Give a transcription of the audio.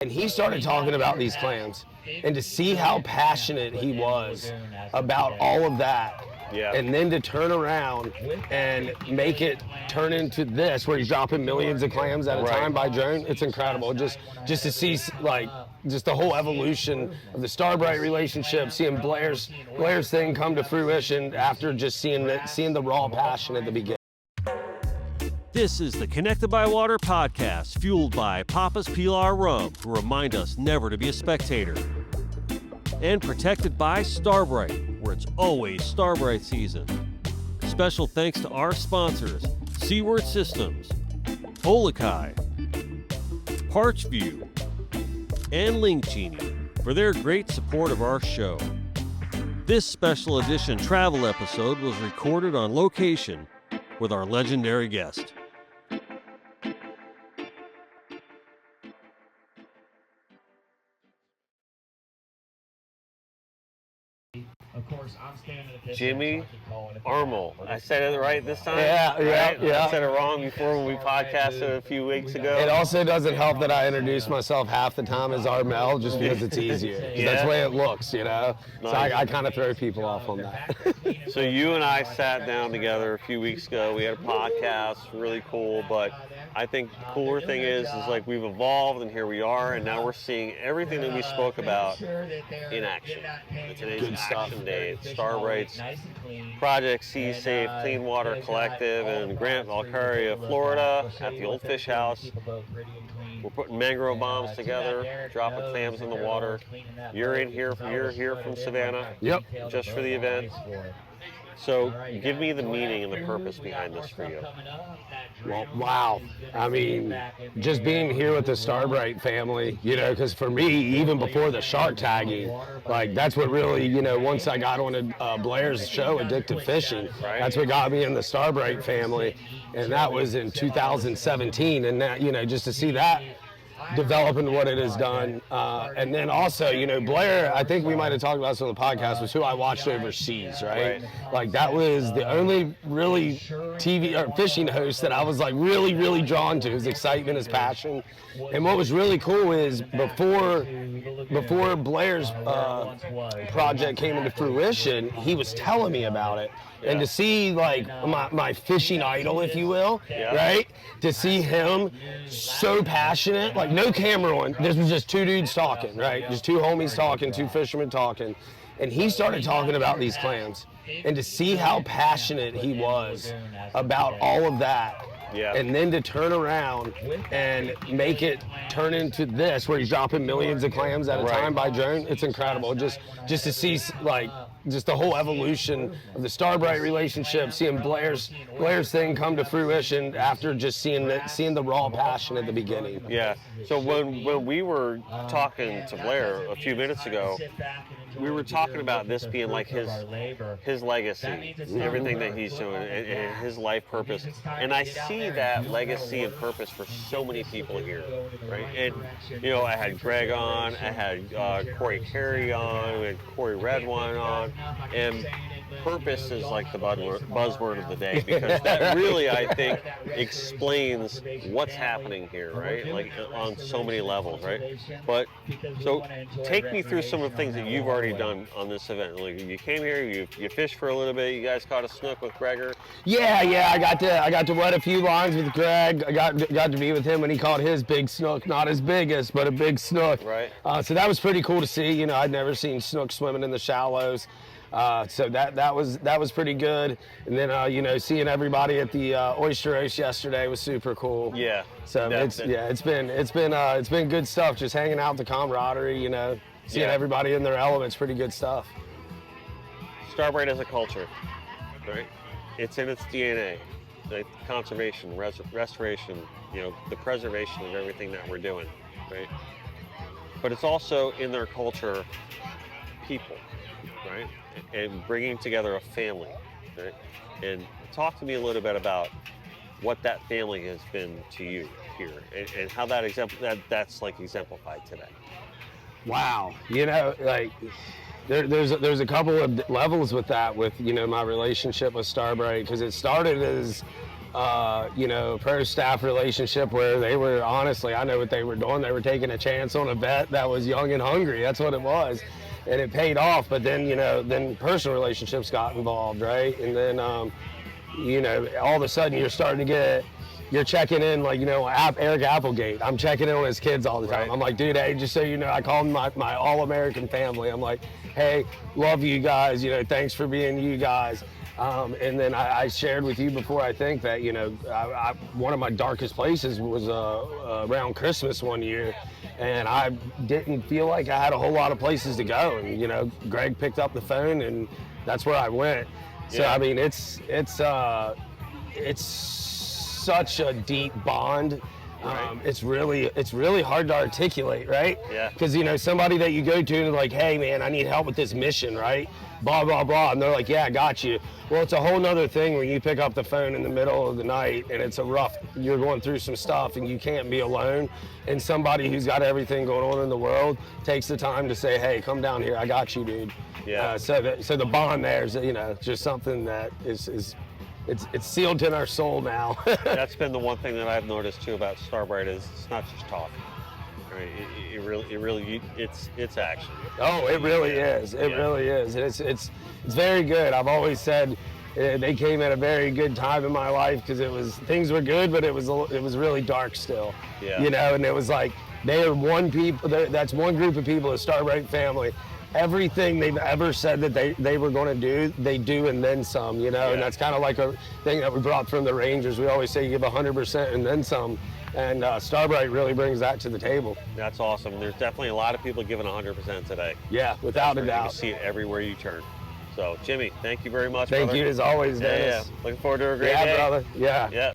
And he started talking about these clams, and to see how passionate he was about all of that, and then to turn around and make it turn into this, where he's dropping millions of clams at a time by drone, it's incredible. Just to see, like, just the whole evolution of the Starbright relationship, seeing Blair's thing come to fruition after just seeing the raw passion at the beginning. This is the Connected by Water podcast, fueled by Papa's Pilar Rum, who remind us never to be a spectator. And protected by Starbright, where it's always Starbright season. Special thanks to our sponsors, Seaward Systems, Olakai, Parchview, and Lingchini for their great support of our show. This special edition travel episode was recorded on location with our legendary guest. Of course, I'm standing at this Jimmy Armel. I said it right this time? Yeah. I said it wrong before when we podcasted a few weeks ago. It also doesn't help that I introduce myself half the time as Armel, just because it's easier. That's the way it looks, you know? So I kind of throw people off on that. So you and I sat down together a few weeks ago. We had a podcast, really cool, but I think the cooler thing is like we've evolved and here we are, and now we're seeing everything that we spoke about in action. Today's Action Day. Starbright's Project SeaSafe Clean Water Collective in Grant-Valkaria, Florida, at the Old Fish House. We're putting mangrove bombs together, dropping clams in the water. You're here from Savannah, just for the event. So give me the meaning and the purpose behind this for you. Well, wow. I mean, just being here with the Starbright family, you know, because for me, even before the shark tagging, like that's what really, you know, once I got on Blair's show, Addictive Fishing, that's what got me in the Starbright family. And that was in 2017. And that, you know, just to see that develop into what it has done. And then also, you know, Blair, I think we might have talked about this on the podcast, was who I watched overseas, right? Like that was the only really TV or fishing host that I was like really, really drawn to. His excitement, his passion. And what was really cool is before Blair's project came into fruition, he was telling me about it. And to see like my fishing idol, if you will, right? To see him so passionate, like no camera on. This was just two dudes talking, right? Just two homies talking, two fishermen talking. And he started talking about these clams. And to see how passionate he was about all of that. And then to turn around and make it turn into this, where he's dropping millions of clams at a time by drone, it's incredible. Just to see like just the whole evolution of the Starbright relationship, seeing Blair's thing come to fruition after just seeing the raw passion at the beginning. Yeah. So when we were talking to Blair a few minutes ago, we were talking about this being like his legacy, everything that he's doing, and his life purpose. And I see that legacy and purpose for so many people here, right? And, you know, I had Greg on, I had Corey Carey on, we had Corey Redwine on, and purpose is like the buzzword of the day, because that really, I think, explains what's happening here, right? Like on so many levels, right? But so take me through some of the things that you've already done on this event. Like you came here, you fished for a little bit, you guys caught a snook with Gregor. Yeah, I got to wet a few lines with Greg. I got to be with him when he caught his big snook, not his biggest, but a big snook. Right. So that was pretty cool to see. You know, I'd never seen snook swimming in the shallows. So that was pretty good. And then you know, seeing everybody at the Oyster Roast yesterday was super cool. Yeah. So it's been good stuff. Just hanging out, the camaraderie, you know, seeing everybody in their elements, pretty good stuff. Starbright as a culture, right? It's in its DNA. Like conservation, restoration, you know, the preservation of everything that we're doing, right? But it's also in their culture, people, right? And bringing together a family, right? And talk to me a little bit about what that family has been to you here, and how that's like exemplified today. Wow, you know, like there's a couple of levels with that, with, you know, my relationship with Starbright, because it started as you know, pro-staff relationship where they were, honestly, I know what they were doing. They were taking a chance on a vet that was young and hungry. That's what it was. And it paid off. But then, you know, then personal relationships got involved, right? And then, you know, all of a sudden you're starting to get, you're checking in, like, you know, Eric Applegate. I'm checking in on his kids all the time. Right. I'm like, dude, hey, just so you know, I call them my all-American family. I'm like, hey, love you guys. You know, thanks for being you guys. And then I shared with you before, I think, that, you know, one of my darkest places was around Christmas one year. And I didn't feel like I had a whole lot of places to go. And, you know, Greg picked up the phone and that's where I went. So, Yeah. I mean, it's such a deep bond. Right. It's really hard to articulate, right? Yeah. Because, you know, somebody that you go to and like, hey man, I need help with this mission, right? Blah, blah, blah. And they're like, yeah, I got you. Well, it's a whole nother thing when you pick up the phone in the middle of the night and you're going through some stuff and you can't be alone. And somebody who's got everything going on in the world takes the time to say, hey, come down here. I got you, dude. Yeah. So the bond there is, you know, just something that is it's sealed in our soul now. That's been the one thing that I've noticed too about Starbright is it's not just talk. Right? It's action. Oh, it really is. It really is. It's very good. I've always said they came at a very good time in my life because things were good, but it was really dark still. Yeah. You know, and it was like that's one group of people, a Starbright family. Everything they've ever said that they were going to do, they do and then some, you know, Yeah. and that's kind of like a thing that we brought from the Rangers. We always say you give 100% and then some, and Starbright really brings that to the table. That's awesome. There's definitely a lot of people giving 100% today. Yeah, without a You doubt. can see it everywhere you turn. So, Jimmy, thank you very much, Thank brother. you as always, Yeah, Dennis. Looking forward to a great day. Yeah, brother. Yeah. Yeah.